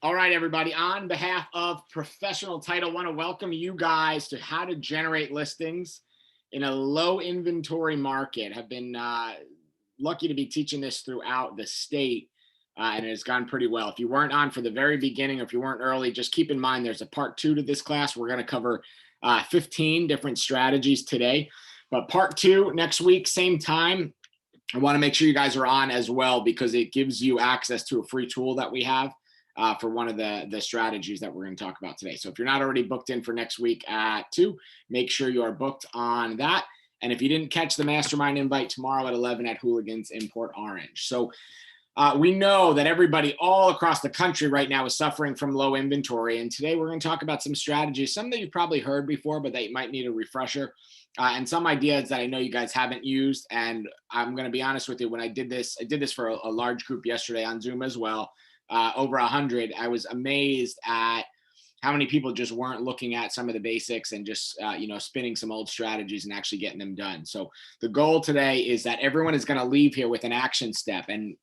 All right, everybody. On behalf of Professional Title, I want to welcome you guys to how to generate listings in a low inventory market. Have been lucky to be teaching this throughout the state, and it has gone pretty well. If you weren't on for the very beginning, or if you weren't early, just keep in mind there's a part two to this class. We're going to cover 15 different strategies today, but part two next week, same time. I want to make sure you guys are on as well because it gives you access to a free tool that we have for one of the strategies that we're going to talk about today. So if you're not already booked in for next week at 2, make sure you are booked on that. And if you didn't catch the mastermind invite tomorrow at 11 at Hooligans in Port Orange. So we know that everybody all across the country right now is suffering from low inventory. And today we're going to talk about some strategies, some that you've probably heard before, but that you might need a refresher. And some ideas that I know you guys haven't used. And I'm going to be honest with you, when I did this for a large group yesterday on Zoom as well, over 100. I was amazed at how many people just weren't looking at some of the basics and just, spinning some old strategies and actually getting them done. So the goal today is that everyone is going to leave here with an action step. And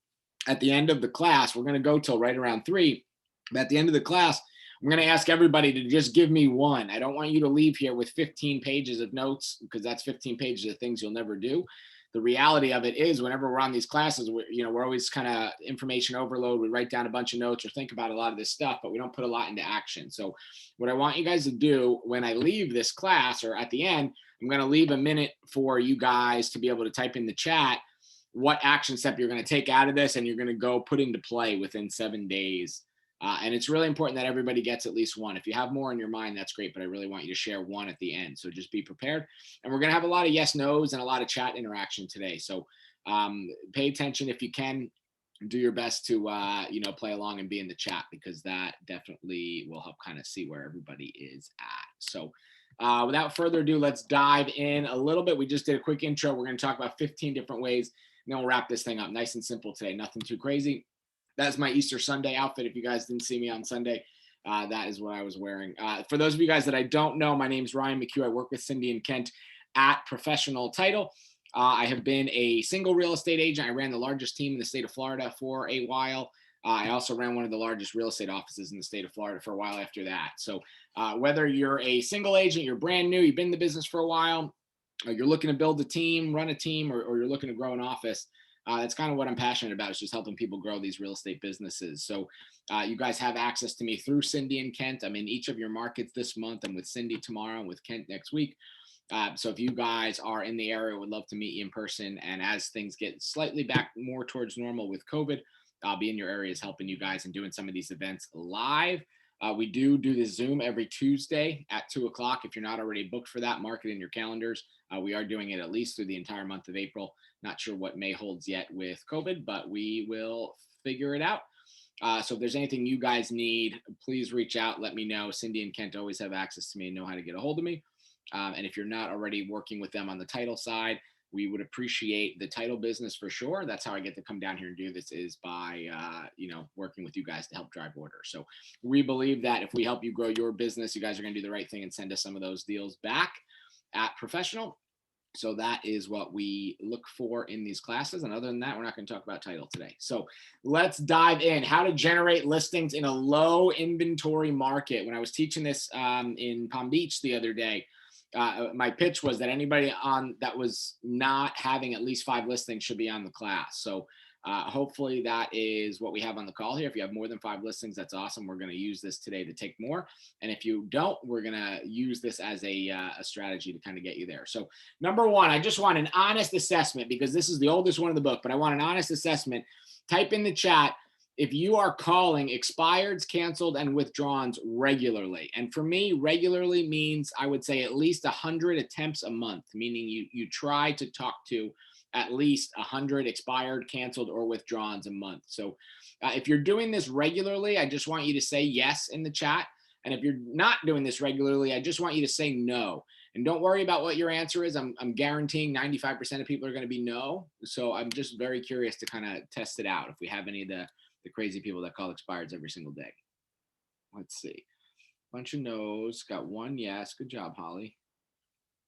at the end of the class, we're going to go till right around 3. But at the end of the class, I'm going to ask everybody to just give me one. I don't want you to leave here with 15 pages of notes because that's 15 pages of things you'll never do. The reality of it is whenever we're on these classes, we're always kind of information overload. We write down a bunch of notes or think about a lot of this stuff, but we don't put a lot into action. So what I want you guys to do when I leave this class or at the end, I'm going to leave a minute for you guys to be able to type in the chat what action step you're going to take out of this and you're going to go put into play within 7 days. And it's really important that everybody gets at least one. If you have more in your mind, that's great, but I really want you to share one at the end. So just be prepared. And we're going to have a lot of yes, no's and a lot of chat interaction today. So pay attention if you can. Do your best to, play along and be in the chat because that definitely will help kind of see where everybody is at. So without further ado, let's dive in a little bit. We just did a quick intro. We're going to talk about 15 different ways, and then we'll wrap this thing up nice and simple today. Nothing too crazy. That's my Easter Sunday outfit. If you guys didn't see me on Sunday, that is what I was wearing. For those of you guys that I don't know, my name is Ryan McHugh. I work with Cindy and Kent at Professional Title. I have been a single real estate agent. I ran the largest team in the state of Florida for a while. I also ran one of the largest real estate offices in the state of Florida for a while after that. So whether you're a single agent, you're brand new, you've been in the business for a while, or you're looking to build a team, run a team, or you're looking to grow an office, that's kind of what I'm passionate about, is just helping people grow these real estate businesses. So you guys have access to me through Cindy and Kent. I'm in each of your markets this month. I'm with Cindy tomorrow and with Kent next week. So if you guys are in the area, would love to meet you in person. And as things get slightly back more towards normal with COVID, I'll be in your areas helping you guys and doing some of these events live. We do the Zoom every Tuesday at 2 o'clock. If you're not already booked for that, mark it in your calendars. We are doing it at least through the entire month of April. Not sure what May holds yet with COVID, but we will figure it out. So if there's anything you guys need, please reach out. Let me know. Cindy and Kent always have access to me and know how to get a hold of me. And if you're not already working with them on the title side, we would appreciate the title business for sure. That's how I get to come down here and do this, is by, working with you guys to help drive orders. So we believe that if we help you grow your business, you guys are going to do the right thing and send us some of those deals back at Professional. So that is what we look for in these classes. And other than that, we're not going to talk about title today. So let's dive in. How to generate listings in a low inventory market. When I was teaching this in Palm Beach the other day, my pitch was that anybody on that was not having at least 5 listings should be on the class. So hopefully that is what we have on the call here. If you have more than 5 listings, that's awesome. We're going to use this today to take more. And if you don't, we're going to use this as a strategy to kind of get you there. So number one, I just want an honest assessment, because this is the oldest one in the book, but I want an honest assessment. Type in the chat if you are calling expireds, canceled, and withdrawns regularly. And for me, regularly means I would say at least 100 attempts a month, meaning you try to talk to at least 100 expired, canceled, or withdrawns a month. So if you're doing this regularly, I just want you to say yes in the chat. And if you're not doing this regularly, I just want you to say no. And don't worry about what your answer is. I'm guaranteeing 95% of people are going to be no. So I'm just very curious to kind of test it out if we have any of the crazy people that call expireds every single day. Let's see. Bunch of no's. Got one yes. Good job, Holly.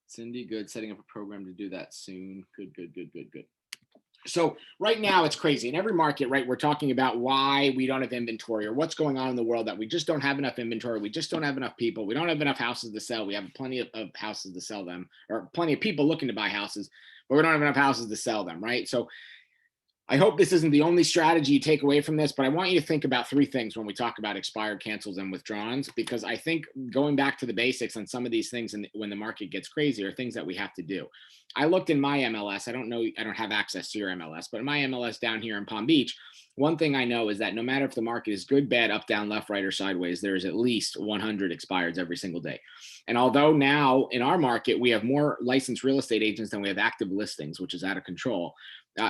Cindy, good. Setting up a program to do that soon. Good. So right now it's crazy in every market, right? We're talking about why we don't have inventory or what's going on in the world, that we just don't have enough inventory. We just don't have enough people. We don't have enough houses to sell. We have plenty of houses to sell them, or plenty of people looking to buy houses, but we don't have enough houses to sell them, right? So I hope this isn't the only strategy you take away from this, but I want you to think about three things when we talk about expired, cancels, and withdrawals, because I think going back to the basics on some of these things and when the market gets crazy are things that we have to do. I looked in my MLS. I don't know, I don't have access to your MLS, but in my MLS down here in Palm Beach, one thing I know is that no matter if the market is good, bad, up, down, left, right, or sideways, there is at least 100 expireds every single day. And although now in our market, we have more licensed real estate agents than we have active listings, which is out of control,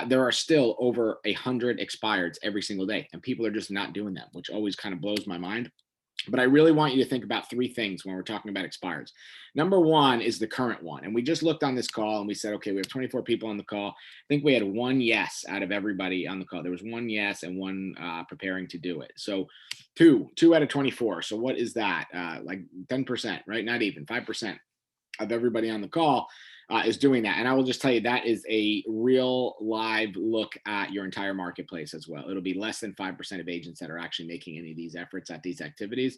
there are still over 100 expireds every single day, and people are just not doing them, which always kind of blows my mind. But I really want you to think about three things when we're talking about expireds. Number one is the current one. And we just looked on this call and we said, okay, we have 24 people on the call. I think we had one yes out of everybody on the call. There was one yes and one preparing to do it. So two out of 24. So what is that? Like 10%, right? Not even 5% of everybody on the call is doing that. And I will just tell you that is a real live look at your entire marketplace as well. It'll be less than 5% of agents that are actually making any of these efforts at these activities.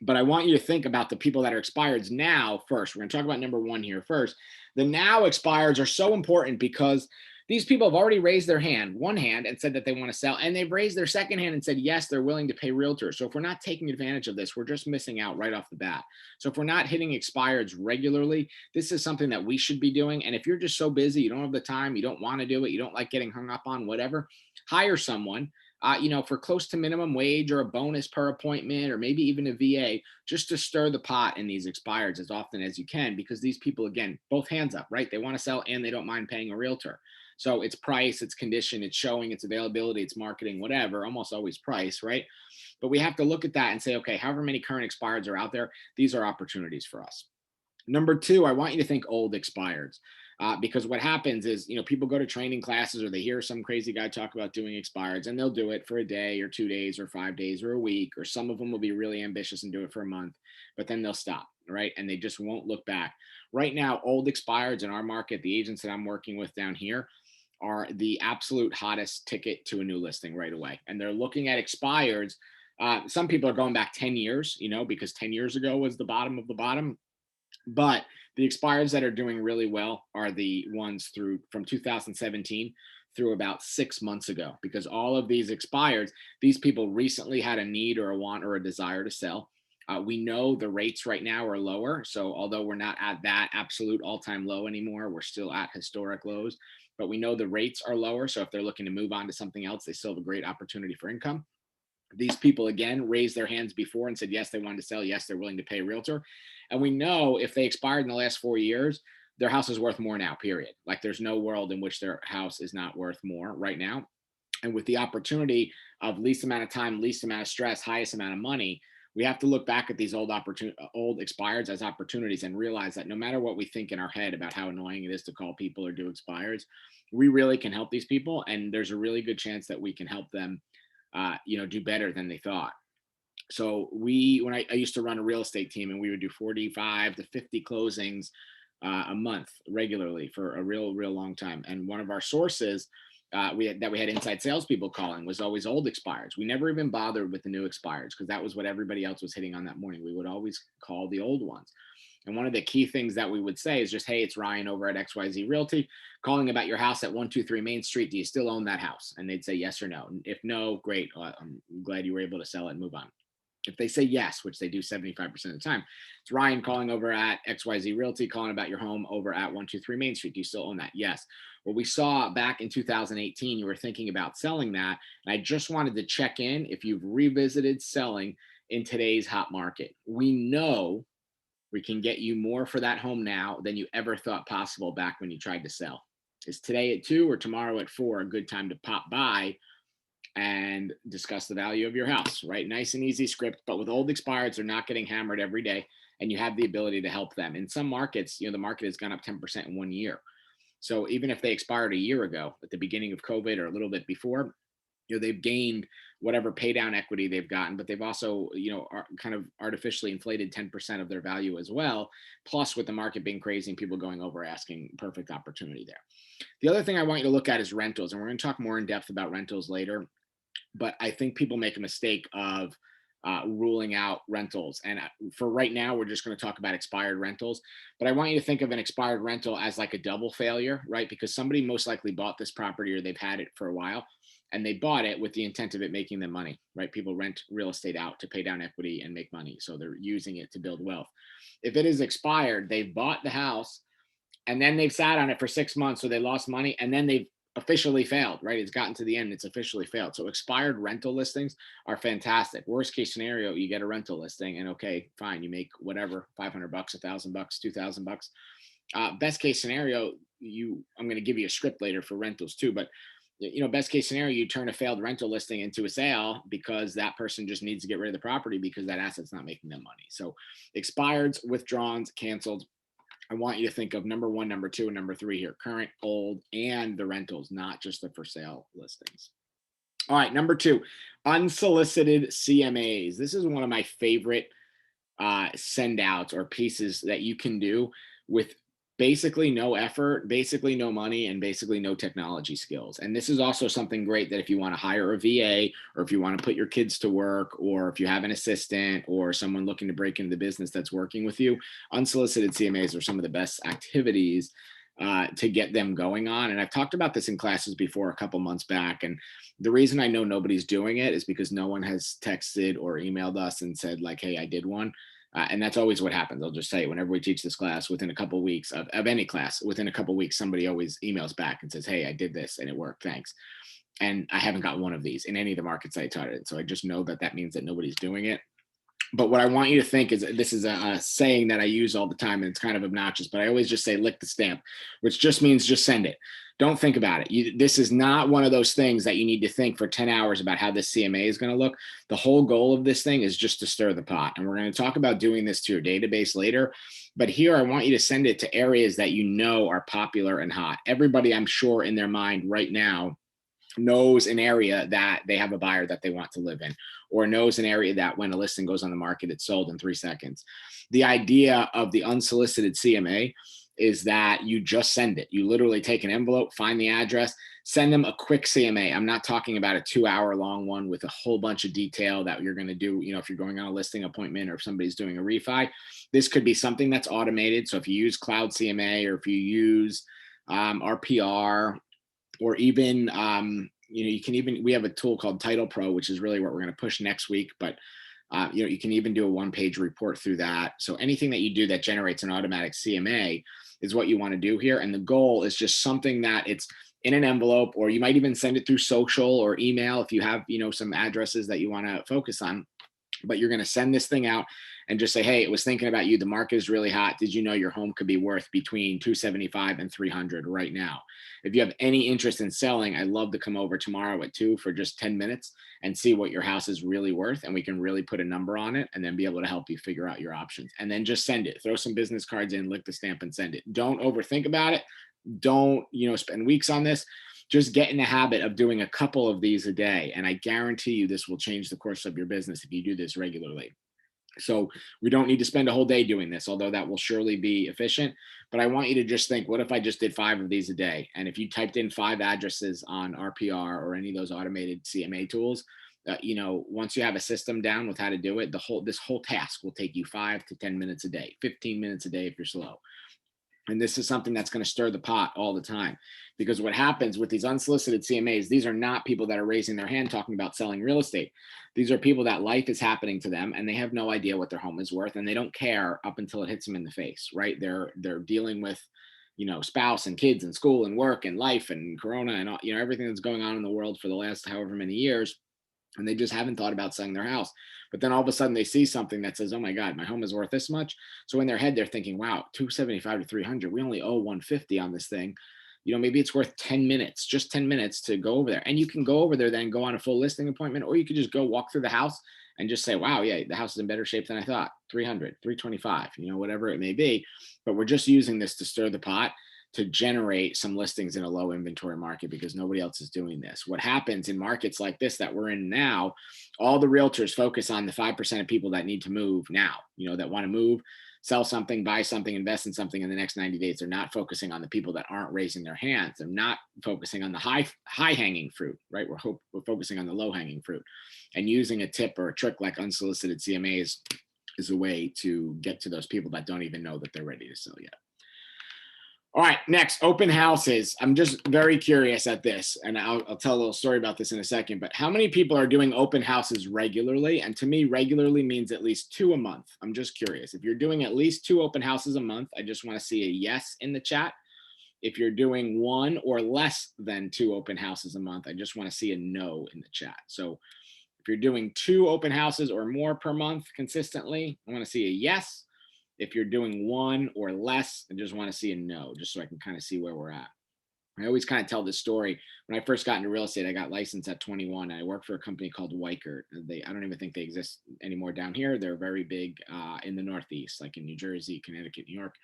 But I want you to think about the people that are expireds now first. We're going to talk about number one here first. The now expireds are so important because these people have already raised their hand, one hand, and said that they want to sell, and they've raised their second hand and said, yes, they're willing to pay realtors. So if we're not taking advantage of this, we're just missing out right off the bat. So if we're not hitting expireds regularly, this is something that we should be doing. And if you're just so busy, you don't have the time, you don't want to do it, you don't like getting hung up on whatever, hire someone for close to minimum wage or a bonus per appointment, or maybe even a VA, just to stir the pot in these expireds as often as you can, because these people, again, both hands up, right? They want to sell and they don't mind paying a realtor. So it's price, it's condition, it's showing, it's availability, it's marketing, whatever, almost always price, right? But we have to look at that and say, okay, however many current expireds are out there, these are opportunities for us. Number two, I want you to think old expireds. Because what happens is, people go to training classes or they hear some crazy guy talk about doing expireds, and they'll do it for a day or 2 days or 5 days or a week, or some of them will be really ambitious and do it for a month, but then they'll stop, right? And they just won't look back. Right now, old expireds in our market, the agents that I'm working with down here, are the absolute hottest ticket to a new listing right away. And they're looking at expireds. Some people are going back 10 years, because 10 years ago was the bottom of the bottom. But the expireds that are doing really well are the ones through from 2017 through about 6 months ago, because all of these expireds, these people recently had a need or a want or a desire to sell. We know the rates right now are lower. So although we're not at that absolute all-time low anymore, we're still at historic lows, but we know the rates are lower. So if they're looking to move on to something else, they still have a great opportunity for income. These people, again, raised their hands before and said, yes, they wanted to sell. Yes, they're willing to pay a realtor. And we know if they expired in the last 4 years, their house is worth more now, period. Like there's no world in which their house is not worth more right now. And with the opportunity of least amount of time, least amount of stress, highest amount of money, we have to look back at these old expireds as opportunities and realize that no matter what we think in our head about how annoying it is to call people or do expireds, we really can help these people. And there's a really good chance that we can help them do better than they thought. So when I used to run a real estate team, and we would do 45 to 50 closings a month regularly for a real long time. And one of our sources we had inside salespeople calling was always old expireds. We never even bothered with the new expireds because that was what everybody else was hitting on that morning. We would always call the old ones. And one of the key things that we would say is just, hey, it's Ryan over at XYZ Realty calling about your house at 123 Main Street. Do you still own that house? And they'd say yes or no. If no, great. I'm glad you were able to sell it and move on. If they say yes, which they do 75% of the time, it's Ryan calling over at XYZ Realty, calling about your home over at 123 Main Street. Do you still own that? Yes. Well, we saw back in 2018, you were thinking about selling that. And I just wanted to check in if you've revisited selling in today's hot market. We know we can get you more for that home now than you ever thought possible back when you tried to sell. Is today at 2 or tomorrow at 4 a good time to pop by and discuss the value of your house, right? Nice and easy script, but with old expireds, they're not getting hammered every day, and you have the ability to help them. In some markets, the market has gone up 10% in 1 year. So even if they expired a year ago at the beginning of COVID or a little bit before, they've gained whatever pay down equity they've gotten, but they've also, kind of artificially inflated 10% of their value as well. Plus, with the market being crazy and people going over asking, perfect opportunity there. The other thing I want you to look at is rentals, and we're going to talk more in depth about rentals later. But I think people make a mistake of ruling out rentals. And for right now, we're just going to talk about expired rentals. But I want you to think of an expired rental as like a double failure, right? Because somebody most likely bought this property or they've had it for a while and they bought it with the intent of it making them money, right? People rent real estate out to pay down equity and make money. So they're using it to build wealth. If it is expired, they've bought the house and then they've sat on it for 6 months, so they lost money, and then they've officially failed, right? It's gotten to the end, it's officially failed. So expired rental listings are fantastic. Worst case scenario, you get a rental listing and okay, fine, you make whatever, 500 bucks, 1,000 bucks, 2,000 bucks. Best case scenario, I'm going to give you a script later for rentals too, but best case scenario, you turn a failed rental listing into a sale because that person just needs to get rid of the property because that asset's not making them money. So expireds, withdrawals, canceled, I want you to think of number one, number two, and number three here: current, old, and the rentals, not just the for sale listings. All right, number two, unsolicited CMAs. This is one of my favorite send outs or pieces that you can do with basically no effort, basically no money, and basically no technology skills. And this is also something great that if you want to hire a VA, or if you want to put your kids to work, or if you have an assistant or someone looking to break into the business that's working with you, unsolicited CMAs are some of the best activities to get them going on. And I've talked about this in classes before a couple months back. And the reason I know nobody's doing it is because no one has texted or emailed us and said like, hey, I did one. And that's always what happens. I'll just say, whenever we teach this class, within a couple of weeks of any class, within a couple of weeks, somebody always emails back and says, hey, I did this and it worked. Thanks. And I haven't got one of these in any of the markets I taught it. So I just know that that means that nobody's doing it. But what I want you to think is, this is a saying that I use all the time, and it's kind of obnoxious, but I always just say lick the stamp, which just means just send it. Don't think about it. This is not one of those things that you need to think for 10 hours about how this CMA is going to look. The whole goal of this thing is just to stir the pot. And we're going to talk about doing this to your database later. But here, I want you to send it to areas that you know are popular and hot. Everybody, I'm sure, in their mind right now knows an area that they have a buyer that they want to live in, or knows an area that when a listing goes on the market, it's sold in 3 seconds. The idea of the unsolicited CMA is that you just send it. You literally take an envelope, find the address, send them a quick CMA. I'm not talking about a 2-hour long one with a whole bunch of detail that you're going to do, if you're going on a listing appointment or if somebody's doing a refi. This could be something that's automated. So if you use Cloud CMA, or if you use RPR, or even we have a tool called Title Pro, which is really what we're going to push next week. But you can even do a 1-page report through that. So anything that you do that generates an automatic CMA is what you want to do here. And the goal is just something that it's in an envelope, or you might even send it through social or email if you have some addresses that you want to focus on. But you're going to send this thing out and just say, hey, it was thinking about you. The market is really hot. Did you know your home could be worth between 275 and 300 right now? If you have any interest in selling, I'd love to come over tomorrow at 2 for just 10 minutes and see what your house is really worth. And we can really put a number on it and then be able to help you figure out your options. And then just send it. Throw some business cards in, lick the stamp, and send it. Don't overthink about it. Don't, spend weeks on this. Just get in the habit of doing a couple of these a day. And I guarantee you this will change the course of your business if you do this regularly. So we don't need to spend a whole day doing this, although that will surely be efficient. But I want you to just think, what if I just did 5 of these a day? And if you typed in 5 addresses on RPR or any of those automated CMA tools, once you have a system down with how to do it, this whole task will take you 5 to 10 minutes a day, 15 minutes a day if you're slow. And this is something that's going to stir the pot all the time, because what happens with these unsolicited CMAs, these are not people that are raising their hand talking about selling real estate. These are people that life is happening to them and they have no idea what their home is worth, and they don't care up until it hits them in the face, right? They're dealing with, spouse and kids and school and work and life and Corona and all, everything that's going on in the world for the last however many years. And they just haven't thought about selling their house. But then all of a sudden they see something that says, oh my God, my home is worth this much. So in their head, they're thinking, wow, 275 to 300, we only owe 150 on this thing. Maybe it's worth 10 minutes, just 10 minutes to go over there. And you can go over there, then go on a full listing appointment, or you could just go walk through the house and just say, wow, yeah, the house is in better shape than I thought. 300, 325, whatever it may be. But we're just using this to stir the pot, to generate some listings in a low inventory market because nobody else is doing this. What happens in markets like this that we're in now, all the realtors focus on the 5% of people that need to move now, that want to move, sell something, buy something, invest in something in the next 90 days. They're not focusing on the people that aren't raising their hands. They're not focusing on the high hanging fruit, right? We're focusing on the low hanging fruit, and using a tip or a trick like unsolicited CMAs is a way to get to those people that don't even know that they're ready to sell yet. All right, next, open houses. I'm just very curious at this, and I'll tell a little story about this in a second, but how many people are doing open houses regularly? And to me, regularly means at least 2 a month. I'm just curious. If you're doing at least 2 open houses a month, I just want to see a yes in the chat. If you're doing 1 or less than 2 open houses a month, I just want to see a no in the chat. So if you're doing 2 open houses or more per month consistently, I want to see a yes. If you're doing 1 or less, I just want to see a no, just so I can kind of see where we're at. I always kind of tell this story. When I first got into real estate, I got licensed at 21. I worked for a company called Weichert. I don't even think they exist anymore down here. They're very big in the Northeast, like in New Jersey, Connecticut, New York.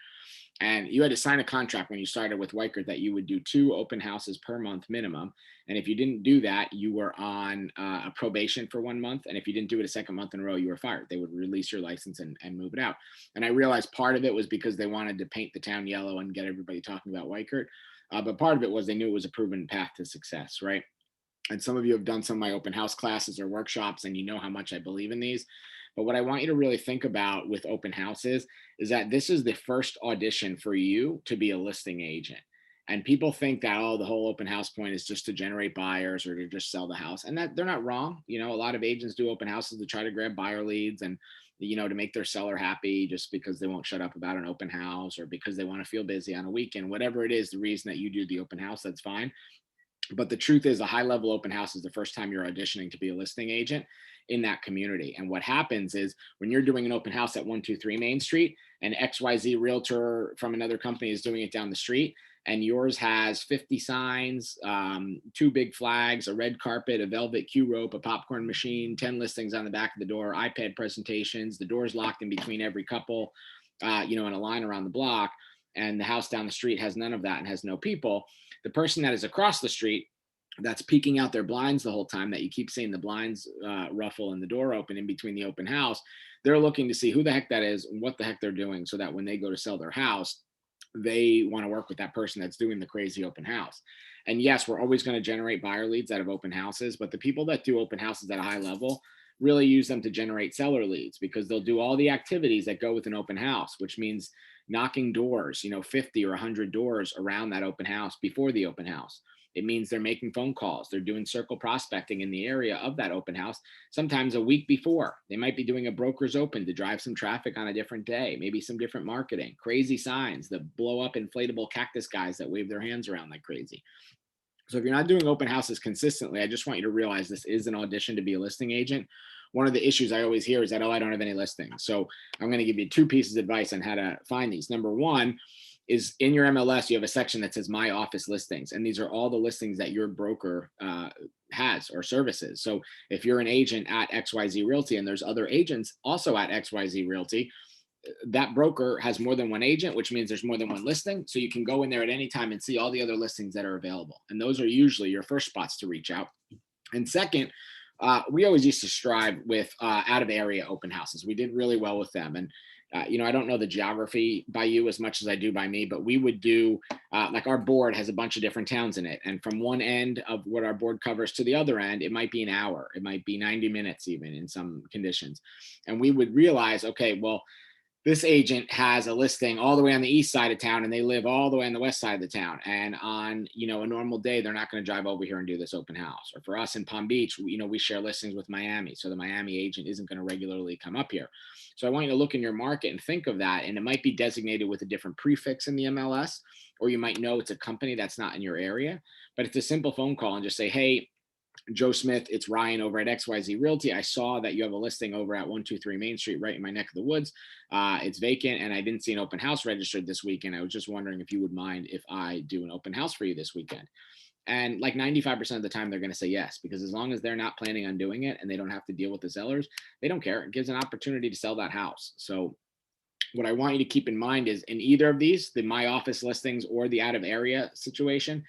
And you had to sign a contract when you started with Weichert that you would do 2 open houses per month minimum. And if you didn't do that, you were on a probation for 1 month. And if you didn't do it a second month in a row, you were fired. They would release your license and move it out. And I realized part of it was because they wanted to paint the town yellow and get everybody talking about Weichert. But part of it was they knew it was a proven path to success, right? And some of you have done some of my open house classes or workshops, and you know how much I believe in these. But what I want you to really think about with open houses is that this is the first audition for you to be a listing agent. And people think that, oh, the whole open house point is just to generate buyers or to just sell the house. And that they're not wrong. A lot of agents do open houses to try to grab buyer leads and, to make their seller happy just because they won't shut up about an open house or because they want to feel busy on a weekend. Whatever it is, the reason that you do the open house, that's fine. But the truth is, a high level open house is the first time you're auditioning to be a listing agent in that community. And what happens is when you're doing an open house at 123 Main Street and XYZ realtor from another company is doing it down the street, and yours has 50 signs, 2 big flags, a red carpet, a velvet queue rope, a popcorn machine, 10 listings on the back of the door, iPad presentations, the doors locked in between every couple, and a line around the block, and the house down the street has none of that and has no people. The person that is across the street that's peeking out their blinds the whole time, that you keep seeing the blinds ruffle and the door open in between the open house, they're looking to see who the heck that is and what the heck they're doing, so that when they go to sell their house, they want to work with that person that's doing the crazy open house. And yes, we're always going to generate buyer leads out of open houses, but the people that do open houses at a high level really use them to generate seller leads, because they'll do all the activities that go with an open house, which means knocking doors, 50 or 100 doors around that open house before the open house. It means they're making phone calls. They're doing circle prospecting in the area of that open house, sometimes a week before. They might be doing a broker's open to drive some traffic on a different day, maybe some different marketing, crazy signs, the blow up inflatable cactus guys that wave their hands around like crazy. So if you're not doing open houses consistently, I just want you to realize this is an audition to be a listing agent. One of the issues I always hear is that, oh, I don't have any listings. So I'm going to give you 2 pieces of advice on how to find these. Number one is, in your MLS, you have a section that says My Office Listings. And these are all the listings that your broker has or services. So if you're an agent at XYZ Realty and there's other agents also at XYZ Realty, that broker has more than one agent, which means there's more than one listing. So you can go in there at any time and see all the other listings that are available. And those are usually your first spots to reach out. And second, we always used to strive with out of area open houses. We did really well with them. And, I don't know the geography by you as much as I do by me, but we would do like our board has a bunch of different towns in it. And from one end of what our board covers to the other end, it might be an hour. It might be 90 minutes even in some conditions. And we would realize, okay, well, this agent has a listing all the way on the east side of town and they live all the way on the west side of the town. And on, a normal day, they're not going to drive over here and do this open house. Or for us in Palm Beach, we share listings with Miami. So the Miami agent isn't going to regularly come up here. So I want you to look in your market and think of that. And it might be designated with a different prefix in the MLS, or you might know it's a company that's not in your area, but it's a simple phone call and just say, hey, Joe Smith, it's Ryan over at XYZ Realty. I saw that you have a listing over at 123 Main Street, right in my neck of the woods. It's vacant, and I didn't see an open house registered this weekend. I was just wondering if you would mind if I do an open house for you this weekend. And like 95% of the time, they're going to say yes, because as long as they're not planning on doing it and they don't have to deal with the sellers, they don't care. It gives an opportunity to sell that house. So What I want you to keep in mind is in either of these, the my office listings or the out of area situation,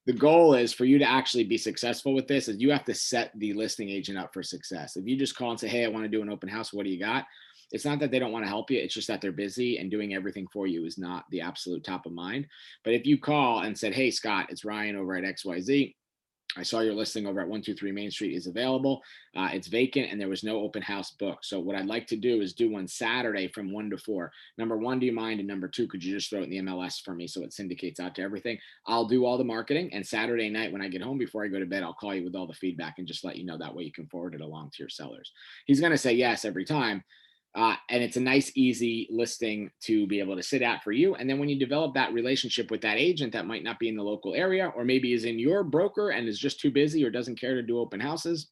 the goal is for you to actually be successful with this is you have to set the listing agent up for success. If you just call and say, hey, I want to do an open house, what do you got? It's not that they don't want to help you. It's just that they're busy and doing everything for you is not the absolute top of mind. But if you call and said, hey, Scott, it's Ryan over at XYZ. I saw your listing over at 123 Main Street is available. It's vacant and there was no open house booked. So what I'd like to do is do one Saturday from 1 to 4. Number one, do you mind? And number two, could you just throw it in the MLS for me so it syndicates out to everything? I'll do all the marketing. And Saturday night when I get home before I go to bed, I'll call you with all the feedback and just let you know. That way you can forward it along to your sellers. He's going to say yes every time. And it's a nice, easy listing to be able to sit at for you. And then when you develop that relationship with that agent that might not be in the local area, or maybe is in your broker and is just too busy or doesn't care to do open houses,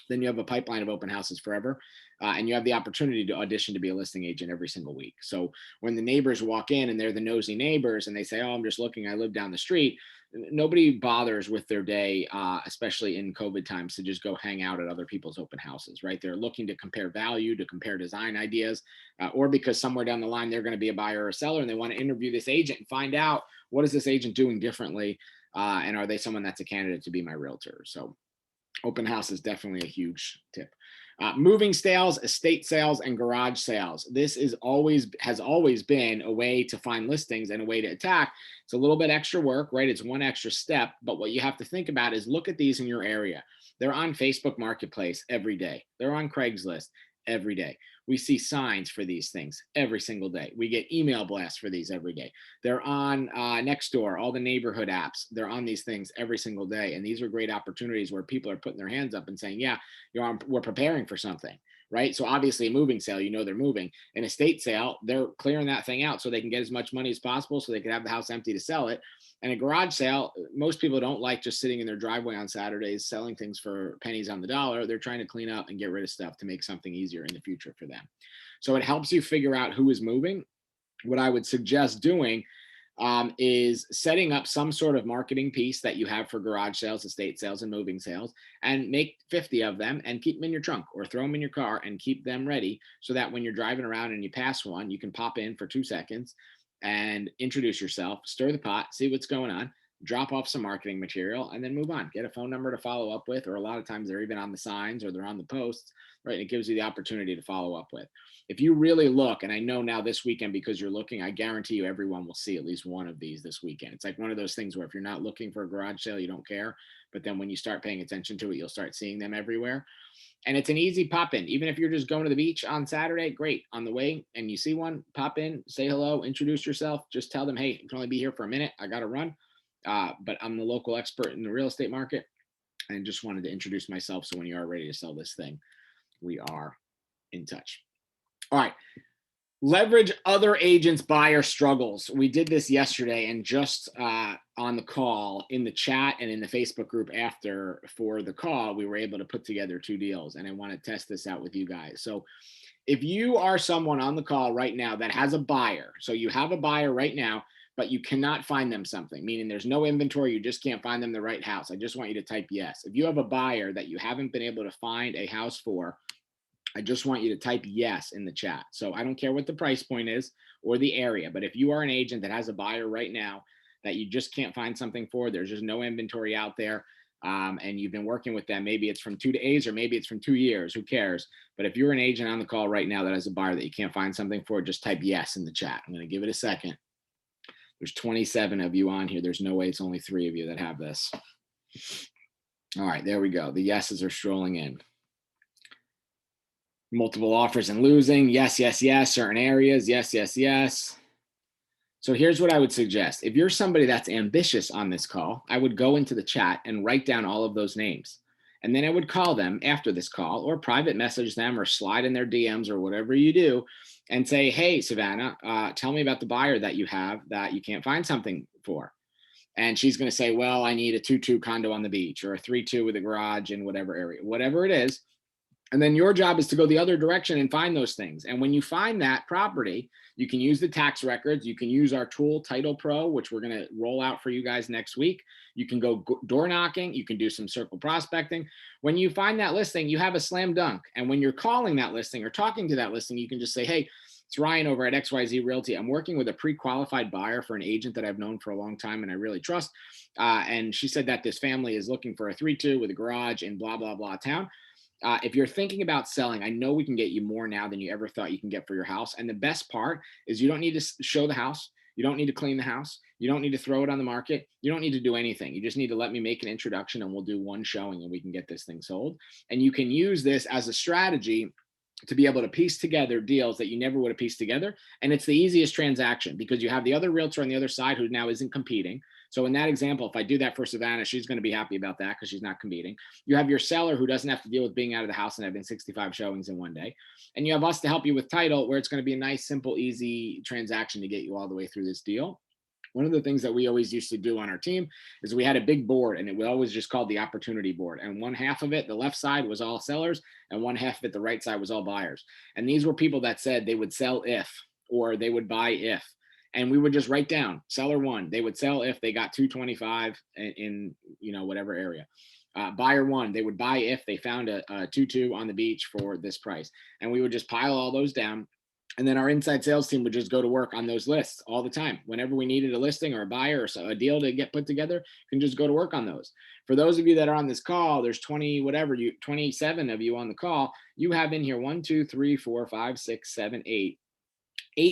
then you have a pipeline of open houses forever. And you have the opportunity to audition to be a listing agent every single week. So when the neighbors walk in and they're the nosy neighbors and they say, oh, I'm just looking, I live down the street. Nobody bothers with their day, especially in COVID times, to just go hang out at other people's open houses, right? They're looking to compare value, to compare design ideas, or because somewhere down the line, they're going to be a buyer or a seller and they want to interview this agent and find out what is this agent doing differently? And are they someone that's a candidate to be my realtor? So open house is definitely a huge tip. Moving sales, estate sales, and garage sales. This has always been a way to find listings and a way to attack. It's a little bit extra work, right? It's one extra step, but what you have to think about is look at these in your area. They're on Facebook Marketplace every day. They're on Craigslist every day. We see signs for these things every single day. We get email blasts for these every day. They're on Nextdoor, all the neighborhood apps. They're on these things every single day. And these are great opportunities where people are putting their hands up and saying, yeah, we're preparing for something, right? So obviously a moving sale, they're moving. An estate sale, they're clearing that thing out so they can get as much money as possible so they can have the house empty to sell it. And a garage sale, most people don't like just sitting in their driveway on Saturdays selling things for pennies on the dollar. They're trying to clean up and get rid of stuff to make something easier in the future for them. So it helps you figure out who is moving. What I would suggest doing is setting up some sort of marketing piece that you have for garage sales, estate sales, and moving sales, and make 50 of them and keep them in your trunk or throw them in your car and keep them ready so that when you're driving around and you pass one, you can pop in for 2 seconds and introduce yourself, stir the pot, see what's going on, drop off some marketing material, and then move on. Get a phone number to follow up with, or a lot of times they're even on the signs or they're on the posts, right? It gives you the opportunity to follow up with. If you really look, and I know now this weekend because you're looking, I guarantee you everyone will see at least one of these this weekend. It's like one of those things where if you're not looking for a garage sale, you don't care. But then when you start paying attention to it, you'll start seeing them everywhere. And it's an easy pop in. Even if you're just going to the beach on Saturday, great. On the way and you see one, pop in, say hello, introduce yourself. Just tell them, hey, I can only be here for a minute. I got to run. But I'm the local expert in the real estate market and just wanted to introduce myself. So when you are ready to sell this thing, we are in touch. All right. Leverage other agents' buyer struggles. We did this yesterday and just on the call in the chat and in the Facebook group after for the call, we were able to put together 2 deals and I want to test this out with you guys. So if you are someone on the call right now that has a buyer, so you have a buyer right now, but you cannot find them something, meaning there's no inventory, you just can't find them the right house. I just want you to type yes. If you have a buyer that you haven't been able to find a house for, I just want you to type yes in the chat. So I don't care what the price point is or the area, but if you are an agent that has a buyer right now that you just can't find something for, there's just no inventory out there, and you've been working with them, maybe it's from 2 days or maybe it's from 2 years, who cares? But if you're an agent on the call right now that has a buyer that you can't find something for, just type yes in the chat. I'm going to give it a second. There's 27 of you on here. There's no way it's only 3 of you that have this. All right, there we go. The yeses are strolling in. Multiple offers and losing. Yes, yes, yes. Certain areas. Yes, yes, yes. So here's what I would suggest. If you're somebody that's ambitious on this call, I would go into the chat and write down all of those names. And then I would call them after this call or private message them or slide in their DMs or whatever you do and say, hey, Savannah, tell me about the buyer that you have that you can't find something for. And she's going to say, well, I need a 2-2 condo on the beach or a 3-2 with a garage in whatever area, whatever it is. And then your job is to go the other direction and find those things. And when you find that property, you can use the tax records. You can use our tool, Title Pro, which we're going to roll out for you guys next week. You can go door knocking. You can do some circle prospecting. When you find that listing, you have a slam dunk. And when you're calling that listing or talking to that listing, you can just say, hey, It's Ryan over at XYZ Realty. I'm working with a pre-qualified buyer for an agent that I've known for a long time and I really trust. And she said that this family is looking for a 3-2 with a garage in blah, blah, blah town. If you're thinking about selling, I know we can get you more now than you ever thought you can get for your house. And the best part is you don't need to show the house. You don't need to clean the house. You don't need to throw it on the market. You don't need to do anything. You just need to let me make an introduction and we'll do one showing and we can get this thing sold. And you can use this as a strategy to be able to piece together deals that you never would have pieced together. And it's the easiest transaction because you have the other realtor on the other side who now isn't competing. So in that example, if I do that for Savannah, she's going to be happy about that because she's not competing. You have your seller who doesn't have to deal with being out of the house and having 65 showings in one day. And you have us to help you with title, where it's going to be a nice, simple, easy transaction to get you all the way through this deal. One of the things that we always used to do on our team is we had a big board and it was always just called the opportunity board. And one half of it, the left side, was all sellers and one half of it, the right side, was all buyers. And these were people that said they would sell if, or they would buy if. And we would just write down seller one, they would sell if they got 225 in whatever area. Buyer one, they would buy if they found a 2-2 on the beach for this price. And we would just pile all those down. And then our inside sales team would just go to work on those lists all the time. Whenever we needed a listing or a buyer or a deal to get put together, you can just go to work on those. For those of you that are on this call, there's 27 of you on the call. You have in here 1, 2, 3, 4, 5, 6, 7, 8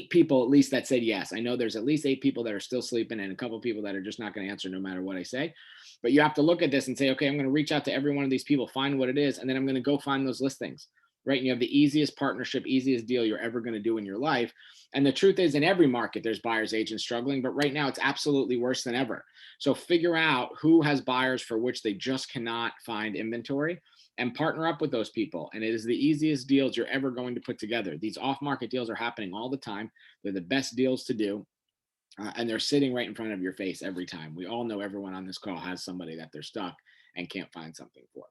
people at least that said yes. I know there's at least 8 people that are still sleeping and a couple of people that are just not going to answer no matter what I say. But you have to look at this and say, okay, I'm going to reach out to every one of these people, find what it is, and then I'm going to go find those listings. Right? And you have the easiest partnership, easiest deal you're ever going to do in your life. And the truth is, in every market, there's buyers agents struggling, but right now it's absolutely worse than ever. So figure out who has buyers for which they just cannot find inventory and partner up with those people. And it is the easiest deals you're ever going to put together. These off-market deals are happening all the time. They're the best deals to do. And they're sitting right in front of your face every time. We all know everyone on this call has somebody that they're stuck and can't find something for.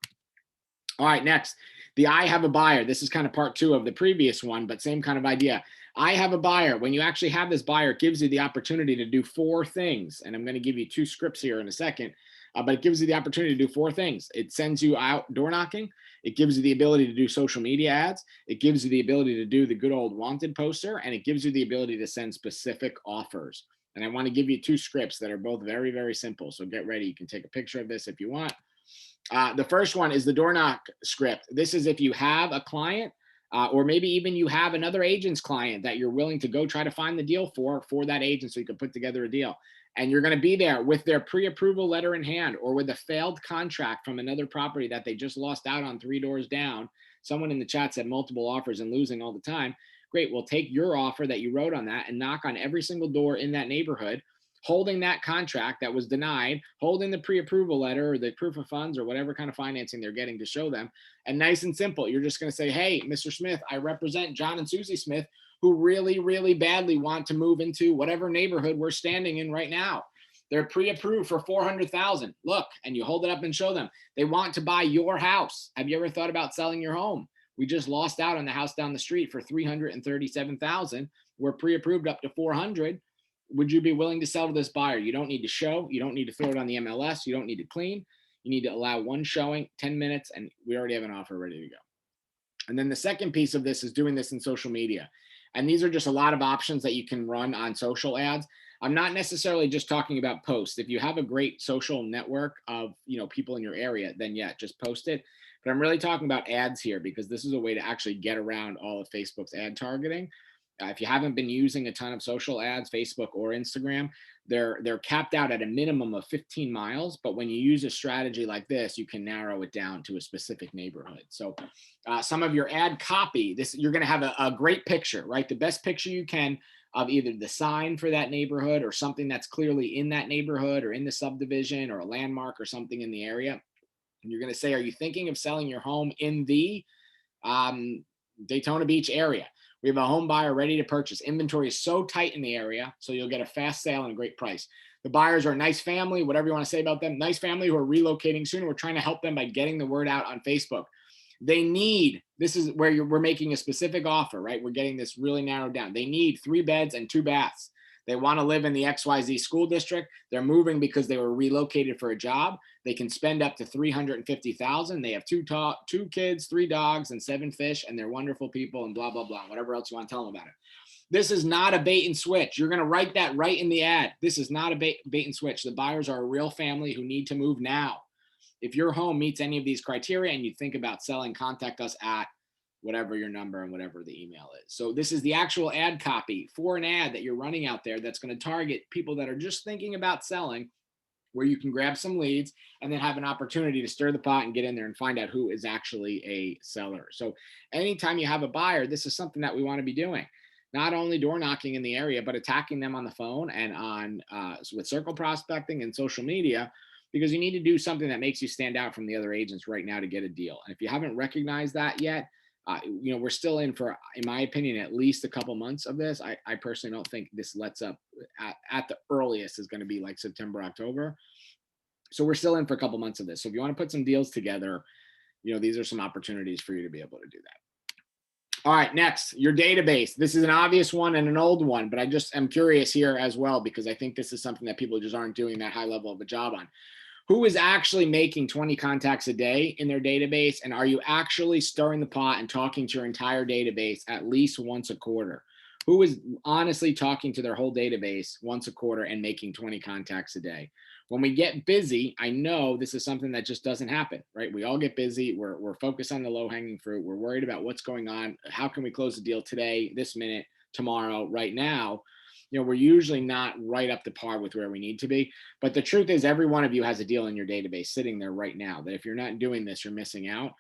All right, next, the I have a buyer. This is kind of part 2 of the previous one, but same kind of idea. I have a buyer. When you actually have this buyer, it gives you the opportunity to do 4 things. And I'm going to give you 2 scripts here in a second, but it gives you the opportunity to do 4 things. It sends you out door knocking. It gives you the ability to do social media ads. It gives you the ability to do the good old wanted poster, and it gives you the ability to send specific offers. And I want to give you 2 scripts that are both very, very simple. So get ready. You can take a picture of this if you want. The first one is the door knock script. This is if you have a client or maybe even you have another agent's client that you're willing to go try to find the deal for that agent so you can put together a deal. And you're going to be there with their pre-approval letter in hand or with a failed contract from another property that they just lost out on 3 doors down. Someone in the chat said multiple offers and losing all the time. Great. We'll take your offer that you wrote on that and knock on every single door in that neighborhood, holding that contract that was denied, holding the pre-approval letter or the proof of funds or whatever kind of financing they're getting to show them. And nice and simple, you're just going to say, hey, Mr. Smith, I represent John and Susie Smith, who really, really badly want to move into whatever neighborhood we're standing in right now. They're pre-approved for $400,000. Look, and you hold it up and show them. They want to buy your house. Have you ever thought about selling your home? We just lost out on the house down the street for $337,000. We're pre-approved up to $400,000. Would you be willing to sell to this buyer? You don't need to show. You don't need to throw it on the MLS. You don't need to clean. You need to allow one showing, 10 minutes, and we already have an offer ready to go. And then the second piece of this is doing this in social media. And these are just a lot of options that you can run on social ads. I'm not necessarily just talking about posts. If you have a great social network of people in your area, then yeah, just post it. But I'm really talking about ads here because this is a way to actually get around all of Facebook's ad targeting. If you haven't been using a ton of social ads, Facebook or Instagram, they're capped out at a minimum of 15 miles. But when you use a strategy like this, you can narrow it down to a specific neighborhood. So some of your ad copy, you're going to have a great picture, right? The best picture you can of either the sign for that neighborhood or something that's clearly in that neighborhood or in the subdivision or a landmark or something in the area. And you're going to say, are you thinking of selling your home in the Daytona Beach area? We have a home buyer ready to purchase. Inventory is so tight in the area, so you'll get a fast sale and a great price. The buyers are a nice family, whatever you want to say about them, nice family who are relocating soon. We're trying to help them by getting the word out on Facebook. This is where we're making a specific offer, right? We're getting this really narrowed down. They need 3 beds and 2 baths. They want to live in the XYZ school district. They're moving because they were relocated for a job. They can spend up to $350,000. They have two kids, 3 dogs, and 7 fish, and they're wonderful people and blah, blah, blah, whatever else you want to tell them about it. This is not a bait and switch. You're going to write that right in the ad. This is not a bait and switch. The buyers are a real family who need to move now. If your home meets any of these criteria and you think about selling, contact us at whatever your number and whatever the email is. So this is the actual ad copy for an ad that you're running out there that's going to target people that are just thinking about selling, where you can grab some leads and then have an opportunity to stir the pot and get in there and find out who is actually a seller. So anytime you have a buyer, this is something that we want to be doing. Not only door knocking in the area, but attacking them on the phone and on with circle prospecting and social media, because you need to do something that makes you stand out from the other agents right now to get a deal. And if you haven't recognized that yet, we're still in for, in my opinion, at least a couple months of this. I personally don't think this lets up at the earliest is going to be like September, October. So we're still in for a couple months of this. So if you want to put some deals together, these are some opportunities for you to be able to do that. All right, next, your database. This is an obvious one and an old one, but I just am curious here as well, because I think this is something that people just aren't doing that high level of a job on. Who is actually making 20 contacts a day in their database? And are you actually stirring the pot and talking to your entire database at least once a quarter? Who is honestly talking to their whole database once a quarter and making 20 contacts a day? When we get busy, I know this is something that just doesn't happen, right? We all get busy. We're focused on the low hanging fruit. We're worried about what's going on. How can we close the deal today, this minute, tomorrow, right now? We're usually not right up to par with where we need to be. But the truth is, every one of you has a deal in your database sitting there right now that if you're not doing this, you're missing out.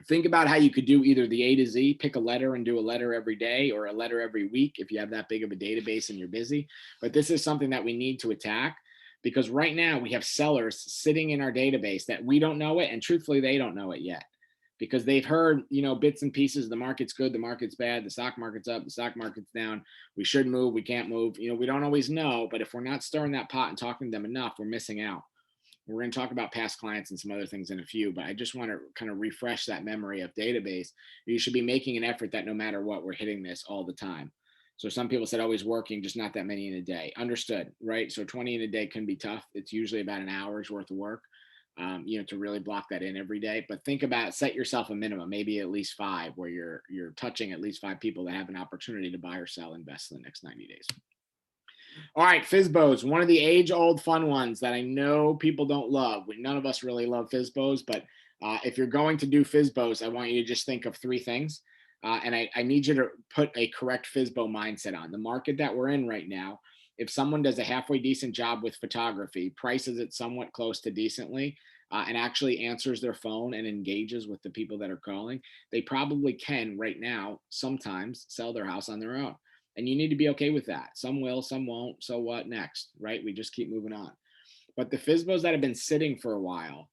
Think about how you could do either the A to Z, pick a letter and do a letter every day, or a letter every week if you have that big of a database and you're busy. But this is something that we need to attack, because right now we have sellers sitting in our database that we don't know it. And truthfully, they don't know it yet, because they've heard, bits and pieces. The market's good, the market's bad, the stock market's up, the stock market's down. We should move, we can't move. We don't always know, but if we're not stirring that pot and talking to them enough, we're missing out. We're going to talk about past clients and some other things in a few, but I just want to kind of refresh that memory of database. You should be making an effort that no matter what, we're hitting this all the time. So some people said always working, just not that many in a day. Understood, right? So 20 in a day can be tough. It's usually about an hour's worth of work, to really block that in every day. But think about, set yourself a minimum, maybe at least 5, where you're touching at least 5 people that have an opportunity to buy or sell, invest in the next 90 days. All right, FSBOs, one of the age-old fun ones that I know people don't love. None of us really love FSBOs, but if you're going to do FSBOs, I want you to just think of 3 things. And I need you to put a correct FSBO mindset on. The market that we're in right now, if someone does a halfway decent job with photography, prices it somewhat close to decently, and actually answers their phone and engages with the people that are calling, they probably can right now sometimes sell their house on their own. And you need to be okay with that. Some will, some won't. So what next, right? We just keep moving on. But the FSBOs that have been sitting for a while,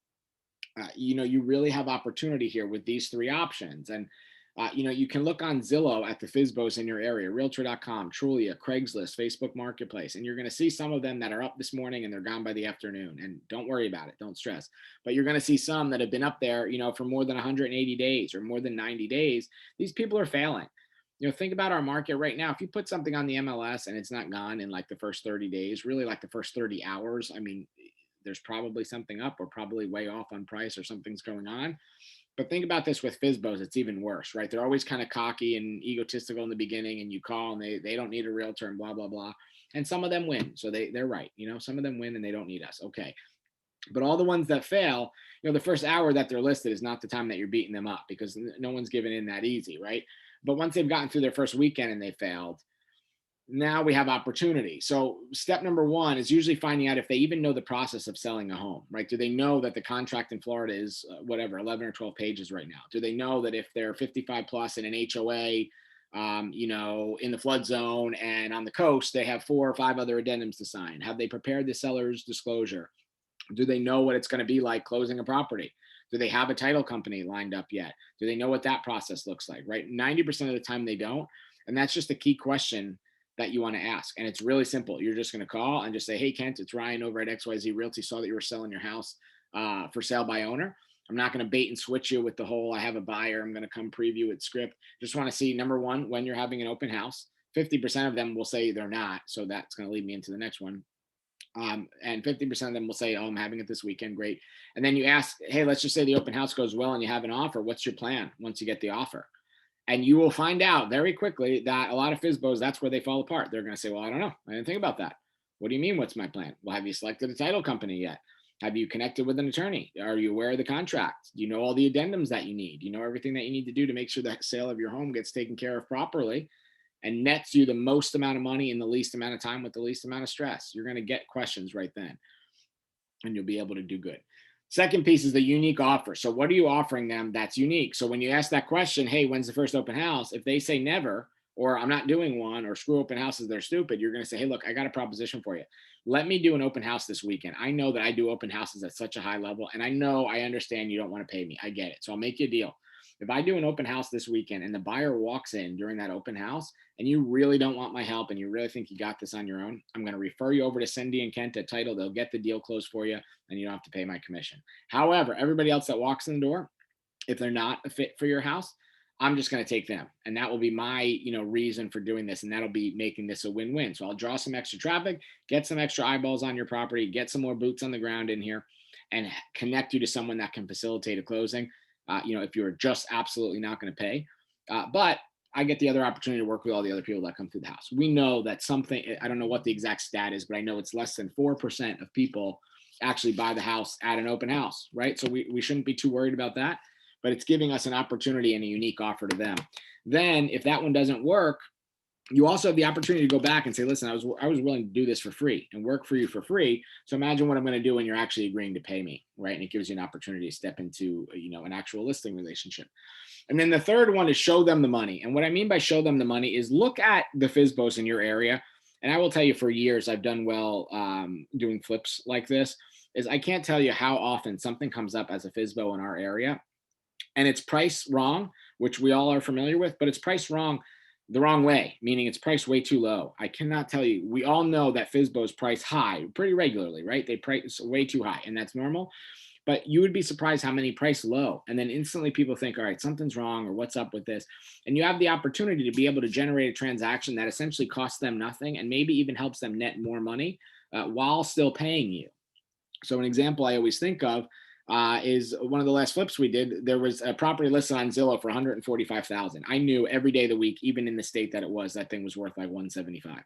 you really have opportunity here with these 3 options. And you can look on Zillow at the FSBOs in your area, Realtor.com, Trulia, Craigslist, Facebook Marketplace, and you're going to see some of them that are up this morning and they're gone by the afternoon. And don't worry about it. Don't stress. But you're going to see some that have been up there, for more than 180 days or more than 90 days. These people are failing. Think about our market right now. If you put something on the MLS and it's not gone in like the first 30 days, really like the first 30 hours, I mean, there's probably something up or probably way off on price or something's going on. But think about this with FSBOs, it's even worse, right? They're always kind of cocky and egotistical in the beginning, and you call and they don't need a realtor and blah, blah, blah. And some of them win. So they're right. Some of them win and they don't need us. Okay. But all the ones that fail, the first hour that they're listed is not the time that you're beating them up, because no one's giving in that easy, right? But once they've gotten through their first weekend and they failed, now we have opportunity. So step number 1 is usually finding out if they even know the process of selling a home, right? Do they know that the contract in Florida is 11 or 12 pages right now? Do they know that if they're 55 plus in an HOA, in the flood zone and on the coast, they have 4 or 5 other addendums to sign? Have they prepared the seller's disclosure? Do they know what it's going to be like closing a property? Do they have a title company lined up yet? Do they know what that process looks like, right? 90% of the time they don't. And that's just a key question that you want to ask. And it's really simple. You're just going to call and just say, hey, Kent, it's Ryan over at XYZ Realty. Saw that you were selling your house for sale by owner. I'm not going to bait and switch you with the whole, I have a buyer, I'm going to come preview it script. Just want to see, number 1, when you're having an open house. 50% of them will say they're not. So that's going to lead me into the next one. And 50% of them will say, oh, I'm having it this weekend. Great. And then you ask, hey, let's just say the open house goes well and you have an offer. What's your plan once you get the offer? And you will find out very quickly that a lot of FSBOs, that's where they fall apart. They're going to say, well, I don't know. I didn't think about that. What do you mean? What's my plan? Well, have you selected a title company yet? Have you connected with an attorney? Are you aware of the contract? Do you know all the addendums that you need? You know everything that you need to do to make sure that sale of your home gets taken care of properly and nets you the most amount of money in the least amount of time with the least amount of stress? You're going to get questions right then, and you'll be able to do good. Second piece is the unique offer. So what are you offering them that's unique? So when you ask that question, hey, when's the first open house? If they say never, or I'm not doing one, or screw open houses, they're stupid, you're going to say, hey, look, I got a proposition for you. Let me do an open house this weekend. I know that I do open houses at such a high level, and I understand you don't want to pay me. I get it. So I'll make you a deal. If I do an open house this weekend and the buyer walks in during that open house and you really don't want my help and you really think you got this on your own, I'm going to refer you over to Cindy and Kent at Title. They'll get the deal closed for you and you don't have to pay my commission. However, everybody else that walks in the door, if they're not a fit for your house, I'm just going to take them. And that will be my, reason for doing this. And that'll be making this a win-win. So I'll draw some extra traffic, get some extra eyeballs on your property, get some more boots on the ground in here, and connect you to someone that can facilitate a closing. If you're just absolutely not going to pay. But I get the other opportunity to work with all the other people that come through the house. We know that something, I don't know what the exact stat is, but I know it's less than 4% of people actually buy the house at an open house, right? So we shouldn't be too worried about that, but it's giving us an opportunity and a unique offer to them. Then if that one doesn't work, you also have the opportunity to go back and say, listen, I was willing to do this for free and work for you for free. So imagine what I'm going to do when you're actually agreeing to pay me, right? And it gives you an opportunity to step into, an actual listing relationship. And then the third one is show them the money. And what I mean by show them the money is look at the FSBOs in your area. And I will tell you, for years, I've done well doing flips like this. Is I can't tell you how often something comes up as a FSBO in our area and it's priced wrong, which we all are familiar with, but it's priced wrong the wrong way, meaning it's priced way too low. I cannot tell you. We all know that FSBOs price high pretty regularly, right? They price way too high, and that's normal. But you would be surprised how many price low. And then instantly people think, all right, something's wrong, or what's up with this? And you have the opportunity to be able to generate a transaction that essentially costs them nothing and maybe even helps them net more money while still paying you. So an example I always think of is one of the last flips we did. There was a property listed on Zillow for 145,000. I knew every day of the week, even in the state that it was, that thing was worth like 175.